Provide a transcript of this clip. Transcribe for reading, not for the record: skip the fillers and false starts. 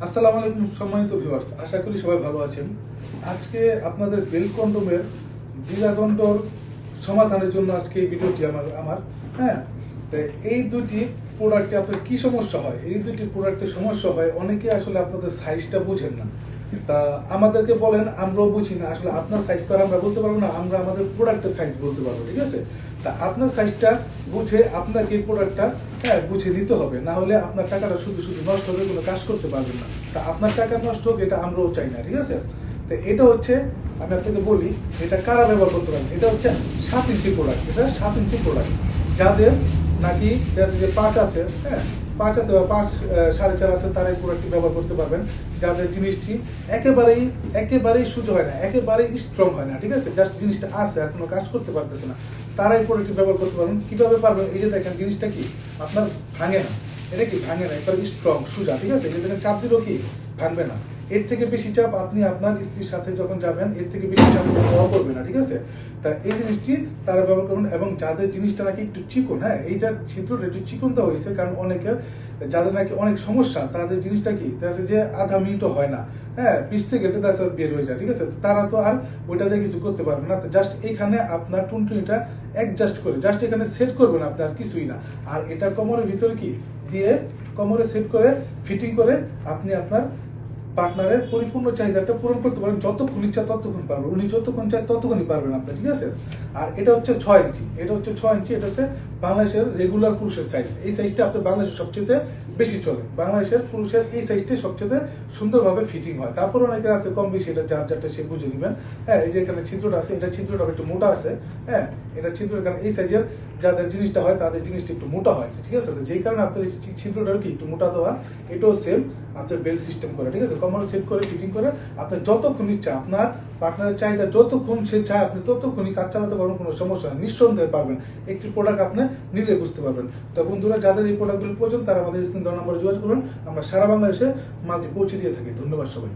আসসালামু আলাইকুম সম্মানিত ভিউয়ার্স, আশা করি সবাই ভালো আছেন। আজকে আপনাদের বেল কন্ডোমের দ্বিধাদ্বন্দ্বর সমাধানের জন্য আজকে এই ভিডিওটি আমার হ্যাঁ। তো এই দুটি প্রোডাক্টে আপনার কি সমস্যা হয়, এই দুটি প্রোডাক্টের সমস্যা হয় অনেকে আসলে আপনাদের সাইজটা বুঝেন না। তা আমাদেরকে বলেন, আমরাও বুঝি না আসলে আপনার সাইজ তো আর আমরা বলতে পারবো না, আমরা আমাদের প্রোডাক্টের সাইজ বলতে পারবো, ঠিক আছে। তা আপনার সাইজটা বুঝে আপনাকে এই প্রোডাক্টটা বুঝে নিতে হবে, না হলে আপনার টাকাটা শুধু শুধু নষ্ট হবে, কোনো কাজ করতে পারবেন না। তা আপনার টাকা নষ্ট হোক এটা আমরাও চাই না, ঠিক আছে। তো এটা হচ্ছে, আমি আপনাকে বলি এটা কারা ব্যবহার করতে পারেন। এটা হচ্ছে 7 ইঞ্চি প্রোডাক্ট, এটা 7 ইঞ্চি প্রোডাক্ট। যাদের নাকি যে 5 আছে, 5 আছে বা 5 4.5 আছে, তারা এই প্রোডাক্টটি ব্যবহার করতে পারবেন। যাদের জিনিসটি একেবারেই সুযোগ হয় না, একেবারেই স্ট্রং হয় না, ঠিক আছে, জাস্ট জিনিসটা আছে আর কোনো কাজ করতে পারতেছে না, তারা এই প্রোডাক্টটি ব্যবহার করতে পারবেন। কিভাবে পারবেন? এই যে দেখেন জিনিসটা কি আপনার ভাঙে না, এটা কি ভাঙে না, একবার স্ট্রং সোজা, ঠিক আছে। এই যে চাপ দিলেও কি ভাঙবে না। এর থেকে বেশি চাপ আপনি আপনার স্ত্রীর সাথে যখন যাবেন, এর থেকে বেশি চাপ দেওয়া করবে না, ঠিক আছে। তা এই জিনিসটি তারা ব্যবহার করবেন। এবং যাদের জিনিসটা নাকি একটু চিকন, এইটার ছিদ্রটা একটু চিকনটা হয়েছে, কারণ অনেকের যাদের নাকি অনেক সমস্যা, তাদের জিনিসটা কি যে আধা মিনিটও হয় না, 20 সেকেন্ডে তার বের হয়ে যায়, ঠিক আছে। তারা তো আর ওইটা দিয়ে কিছু করতে পারবে না। জাস্ট এখানে আপনার টুনটুনিটা অ্যাডজাস্ট করে জাস্ট এখানে সেট করবেন, আপনার কিছুই না। আর এটা কোমরের ভিতরে কি দিয়ে কোমরে সেট করে ফিটিং করে আপনি আপনার পার্টনারের পরিপূর্ণ চাহিদাটা পূরণ করতে পারেন। যতক্ষণ ইচ্ছা ততক্ষণ পারবেন, উনি যতক্ষণ চায় ততক্ষণই পারবেন আপনি, ঠিক আছে। আর এটা হচ্ছে 6 ইঞ্চি, এটা হচ্ছে 6 ইঞ্চি, এটা হচ্ছে বাংলাদেশের রেগুলার পুরুষের সাইজ। এই সাইজটা আপনার বাংলাদেশের সবচেয়ে বেশি চলে, বাংলাদেশের পুরুষের এই সাইজটা সবচেয়ে সুন্দরভাবে ফিটিং হয়। তারপর অনেকের আছে কম বেশি, এটা যারটা সে বুঝে নেবেন। এই যে এখানে ছিদ্রটা আছে, এটা ছিদ্রটা একটু মোটা আছে, এটা ছিদ্র, কারণ এই সাইজের যাদের জিনিসটা হয় তাদের জিনিসটা একটু মোটা হয়, ঠিক আছে। যেই কারণে আপনার এই ছিদ্রটা কি একটু মোটা দেওয়া। এটাও সেম আপনার বেল্ট সিস্টেম করে, ঠিক আছে, কোমরে সেট করে ফিটিং করে আপনার যতক্ষণ ইচ্ছা, আপনার পার্টনারের চাহিদা যতক্ষণ সে চায় আপনি ততক্ষণই কাজ চালাতে পারবেন, কোনো সমস্যা নেই, নিঃসন্দেহে পারবেন। একটি প্রোডাক্ট আপনি নিলে বুঝতে পারবেন। তো বন্ধুরা, যাদের এই প্রোডাক্টগুলো প্রয়োজন তারা আমাদের স্ক্রিন দেওয়া নম্বরে যোগাযোগ করুন, আমরা সারা বাংলাদেশে মালটি পৌঁছে দিয়ে থাকি। ধন্যবাদ সবাই।